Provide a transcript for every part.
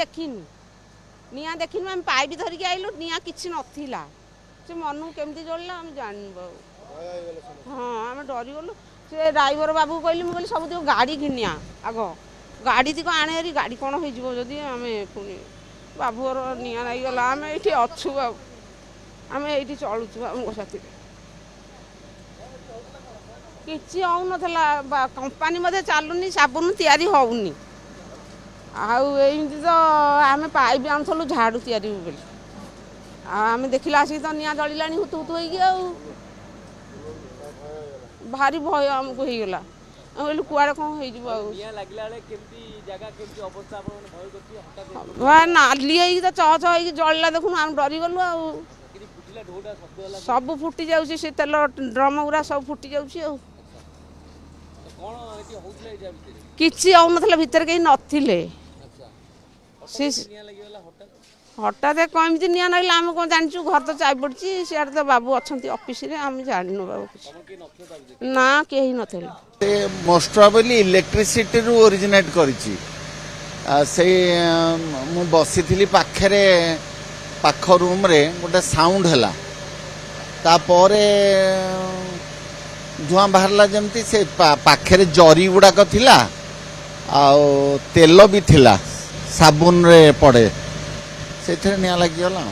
ଦେଖିନୁ निआ देखिनु आम पाइप धरिकी आइलु निआ किछि नथिला से मनू केमती जळला हम जाननु बाबू हाँ आम डरी गलु से ड्राइवर बाबू कहली मुझे सब दियो गाड़ी घिनिया आग गाड़ी ती आने हरी गाड़ी कौन हो जदि आम पुणी बाबूर निआ नहीं गला आम ये अच्छु बाबू आम ये चलुचु बाबू साथी किछि हो नथला कंपानी मधे चलुनी साबुन तैयारी होउनी आमती तो आम पाइप आनुलु झाड़ू तैयारी बोली आम देखला आसिक तो निआ जलिला हुतु हुतु हो भारी भय आमको होगला कहलु कुआड़े कौन हो नाली तो चह चह हो जलिला देखुन आम डरी गलु सब फुटी जाऊँ से तेल ड्रम गुरा सब फुटी जाऊँ किसी होना भितर कहीं नथिले हठात कमी निआ लगे आम कौन जानू घर तो चाय पड़ी सियाड़े तो बाबू अच्छा ऑफिस रे आम जानू बाबू कुछ ना कहीं नथिले मोस्ट प्रोबेबली इलेक्ट्रिसिटी रु ओरिजिनेट करिछि से मु बसी पाखरे पाख रूम रे गोटे साउंड हैला तापरे धुआं बाहरला जमती से पाखरे जरी गुड़ाक थिला आ तेल भी थिला साबुन रे पड़े से निआ लगिगला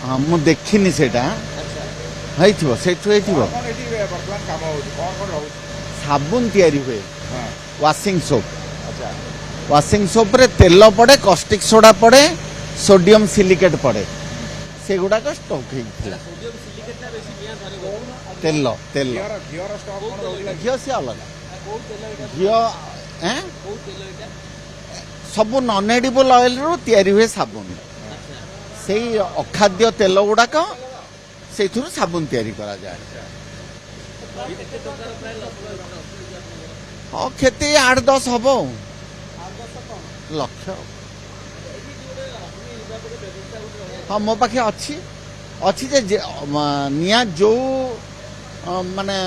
हाँ मु देखनी से साबुन तैयारी हुए वाशिंग सोप रे तेल पड़े कॉस्टिक सोडा पड़े सोडियम सिलिकेट पड़े से गुड़ाक स्टॉक होता तेल तेल घी से अलग घी सब नन एडिबल ऑयल रू तैयारी हुए साबुन से अखाद्य तेल गुड़ाक से साबुन तैयारी करा जाए हाँ क्षति 8-10 हम लक्ष्य हाँ मो पाखे अच्छी निया जो माने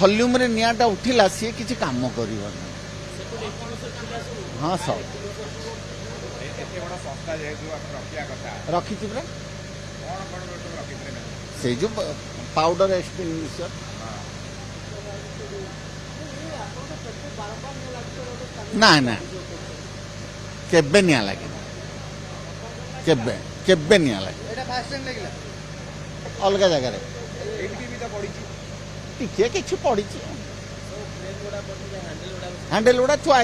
वॉल्यूम रे नियाटा उठिला सी किछि काम करिवो हाँ सब रखी से जो पाउडर एक्सटिंग्विशर ना ना केबे निया लगे केबे केबे निया लगे अलग जगह टिके किछि पड़ी हैंडल गुड़ा थुआ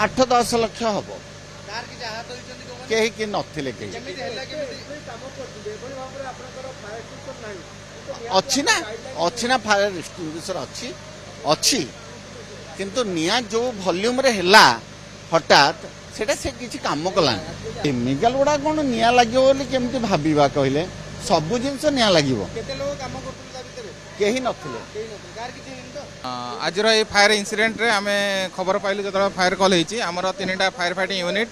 8-10 लक्ष हम कहीं कि नथिले अच्छी ना फायर एक्सटिंग्विशर अच्छी किंतु निया जो वॉल्यूम रे हैला हठात सेटा से किछि काम कला केमिकल गुड़ा कौन निया लगे बोली केमती भाबा कहले सबु जिनस निया लगे कहीं नथिले आज ये फायर इनसीडेंट रे आम खबर पाइलु जो फायर कल होती आमर 3टा फायर फाइटिंग यूनिट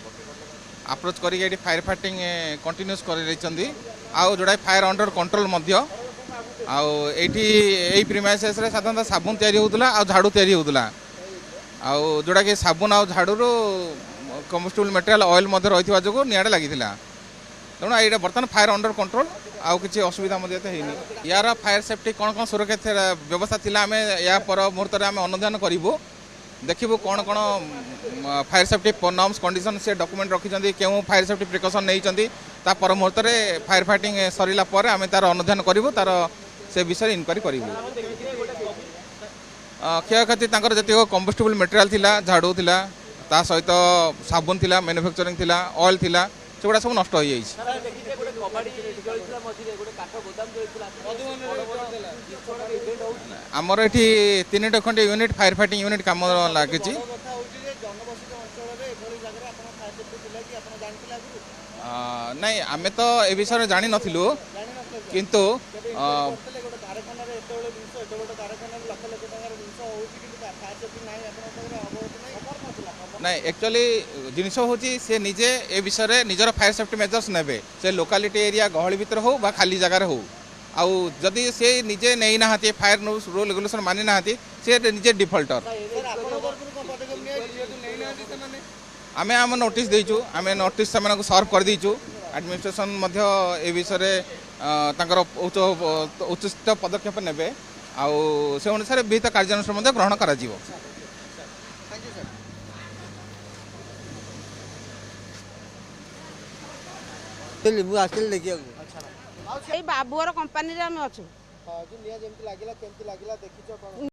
अप्रोच करके फायर फाइटिंग कंटिन्यूस कर जोड़ा fire under control IT premises रे साधारणतः साबुन तैयारी होता आ झाड़ू तैयारी होता जोड़ा कि साबुन आ झाड़ू कम्बस्टिबल मटेरियल ऑयल रही जो निआँ लगी तेणु ये बर्तमान फायर अंडर कंट्रोल आउ किसी असुविधा यार फायर सेफ्टी कौन कौन सुरक्षा व्यवस्था थी आम या पर मुहूर्त में आम अनुधान करूँ देखू कौन कौन फायर सेफ्टी नॉर्म्स कंडीशन से डॉक्यूमेंट रखिंट क्यों फायर सेफ्टी प्रिकॉशन नहीं पर मुहूर्त में फायर फाइटिंग सरला आम तार अनुधान करूँ तार से विषय इनक्वारी करूँ क्षयक्षति जी कम्बस्टिबल मटेरियल थिला झाड़ू थिला ता सहित साबुन थिला मैन्युफैक्चरिंग थिला ऑयल थिला सेगुड़ा सब नष्ट हो जाइए आमर ये 3टा खंडे यूनिट फायर फाइटिंग यूनिट काम लगी नहीं आम तो ए विषय जानी नथिलु किंतु नहीं एक्चुअली जिनस हूँ सी निजे ए विषय निजर फायर सेफ्टी मेजर्स ने से लोकालिटी एरिया गहली भितर हो बा खाली जगार हो आउ जदि से निजे नहीं ना फायर रूल रेगुलेशन मानि ना से निजे डिफल्टर आम आम नोटिस देचु आम नोटिस से सर्व कर दीचु एडमिनिस्ट्रेशन ए विषय उचित पदक्षेप नेबे आउ से अनुसार विहित कार्यानुष्ठान ग्रहण करा जीवो। ମୁଁ ଆସିଲି ଦେଖିବାକୁ। ଏଇ ବାବୁର କମ୍ପାନୀରେ ଆମେ ଅଛୁ। ନିଆଁ ଯେମିତି ଲାଗିଲା କେମିତି ଲାଗିଲା ଦେଖିଛ କଣ?